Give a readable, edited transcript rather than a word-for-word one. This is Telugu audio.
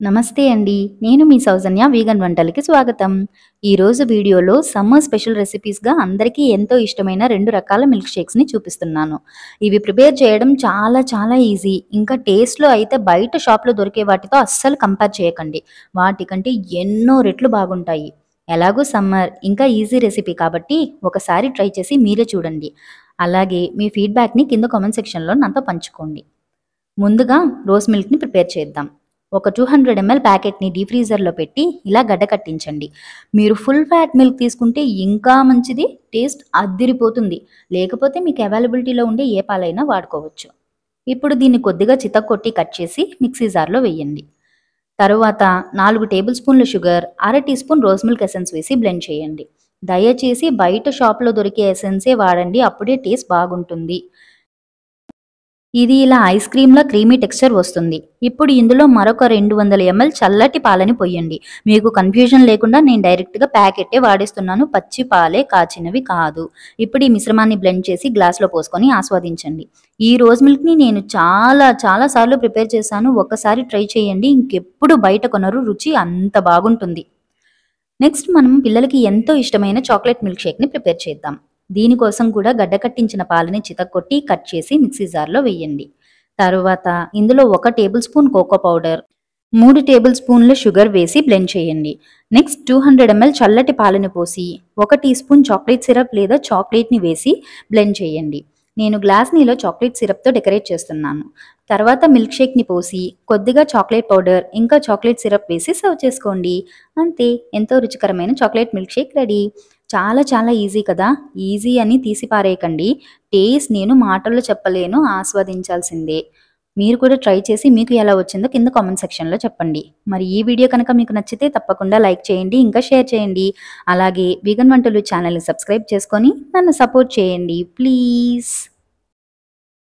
నమస్తే అండి. నేను మీ సౌజన్య వీగన్ వంటలకి స్వాగతం. ఈరోజు వీడియోలో సమ్మర్ స్పెషల్ రెసిపీస్‌గా అందరికీ ఎంతో ఇష్టమైన 2 రకాల మిల్క్ షేక్స్‌ని చూపిస్తున్నాను. ఇవి ప్రిపేర్ చేయడం చాలా చాలా ఈజీ. ఇంకా టేస్ట్‌లో అయితే బయట షాప్‌లో దొరికే వాటితో అస్సలు కంపేర్ చేయకండి. వాటికంటే ఎన్నో రెట్లు బాగుంటాయి. ఎలాగో సమ్మర్ ఇంకా ఈజీ రెసిపీ కాబట్టి ఒకసారి ట్రై చేసి మీరే చూడండి. అలాగే మీ ఫీడ్‌బ్యాక్‌ని కింద కామెంట్ సెక్షన్‌లో నాతో పంచుకోండి. ముందుగా రోస్ మిల్క్‌ని ప్రిపేర్ చేద్దాం. ఒక 200 ఎంఎల్ ప్యాకెట్‌ని డీప్ ఫ్రీజర్‌లో పెట్టి ఇలా గడ్డకట్టించండి. మీరు ఫుల్ ఫ్యాట్ మిల్క్ తీసుకుంటే ఇంకా మంచిది. టేస్ట్ అద్దిరిపోతుంది. లేకపోతే మీకు అవైలబిలిటీలో ఉండే ఏ పాలైనా వాడుకోవచ్చు. ఇప్పుడు దీన్ని కొద్దిగా చితక్కొట్టి కట్ చేసి మిక్సీ జార్‌లో వేయండి. తరువాత 4 టేబుల్ స్పూన్ల షుగర్, అర teaspoon rose milk essence వేసి బ్లెండ్ చేయండి. దయచేసి బయట షాప్‌లో దొరికే ఎసెన్సే వాడండి. అప్పుడే టేస్ట్ బాగుంటుంది. ఇది ఇలా ఐస్ క్రీమ్‌లా క్రీమీ టెక్స్చర్ వస్తుంది. ఇప్పుడు ఇందులో మరొక 200 ఎంఎల్ చల్లటి పాలని పొయ్యండి. మీకు కన్‌ఫ్యూజన్ లేకుండా నేను డైరెక్ట్‌గా ప్యాకెట్టే వాడేస్తున్నాను. పచ్చి పాలే, కాచినవి కాదు. ఇప్పుడు ఈ మిశ్రమాన్ని బ్లెండ్ చేసి గ్లాస్‌లో పోసుకొని ఆస్వాదించండి. ఈ రోజ్ మిల్క్‌ని నేను చాలా చాలా సార్లు ప్రిపేర్ చేశాను. ఒక్కసారి ట్రై చేయండి. ఇంకెప్పుడు బయట కొనరు. రుచి అంత బాగుంటుంది. నెక్స్ట్ మనం పిల్లలకి ఎంతో ఇష్టమైన చాక్లెట్ మిల్క్ షేక్‌ని ప్రిపేర్ చేద్దాం. దీనికోసం కూడా గడ్డకట్టించిన పాలని చితక్కొట్టి కట్ చేసి మిక్సీ జార్‌లో వేయండి. తరువాత ఇందులో 1 టేబుల్ స్పూన్ కోకో పౌడర్, 3 టేబుల్ స్పూన్ల షుగర్ వేసి బ్లెండ్ చేయండి. నెక్స్ట్ 200 ఎంఎల్ చల్లటి పాలను పోసి 1 టీ స్పూన్ చాక్లెట్ సిరప్ లేదా చాక్లెట్‌ని వేసి బ్లెండ్ చేయండి. నేను గ్లాస్‌నిలో చాక్లెట్ సిరప్‌తో డెకరేట్ చేస్తున్నాను. తర్వాత మిల్క్ షేక్‌ని పోసి కొద్దిగా చాక్లెట్ పౌడర్ ఇంకా చాక్లెట్ సిరప్ వేసి సర్వ్ చేసుకోండి. అంతే, ఎంతో రుచికరమైన చాక్లెట్ మిల్క్ షేక్ రెడీ. చాలా చాలా ఈజీ కదా! ఈజీ అని తీసి పారేయకండి. టేస్ట్ నేను మాటల్లో చెప్పలేను, ఆస్వాదించాల్సిందే. మీరు కూడా ట్రై చేసి మీకు ఎలా వచ్చిందో కింద కామెంట్ సెక్షన్‌లో చెప్పండి. మరి ఈ వీడియో కనుక మీకు నచ్చితే తప్పకుండా లైక్ చేయండి, ఇంకా షేర్ చేయండి. అలాగే వీగన్ వంటలు ఛానల్‌ని సబ్స్క్రైబ్ చేసుకొని నన్ను సపోర్ట్ చేయండి ప్లీజ్.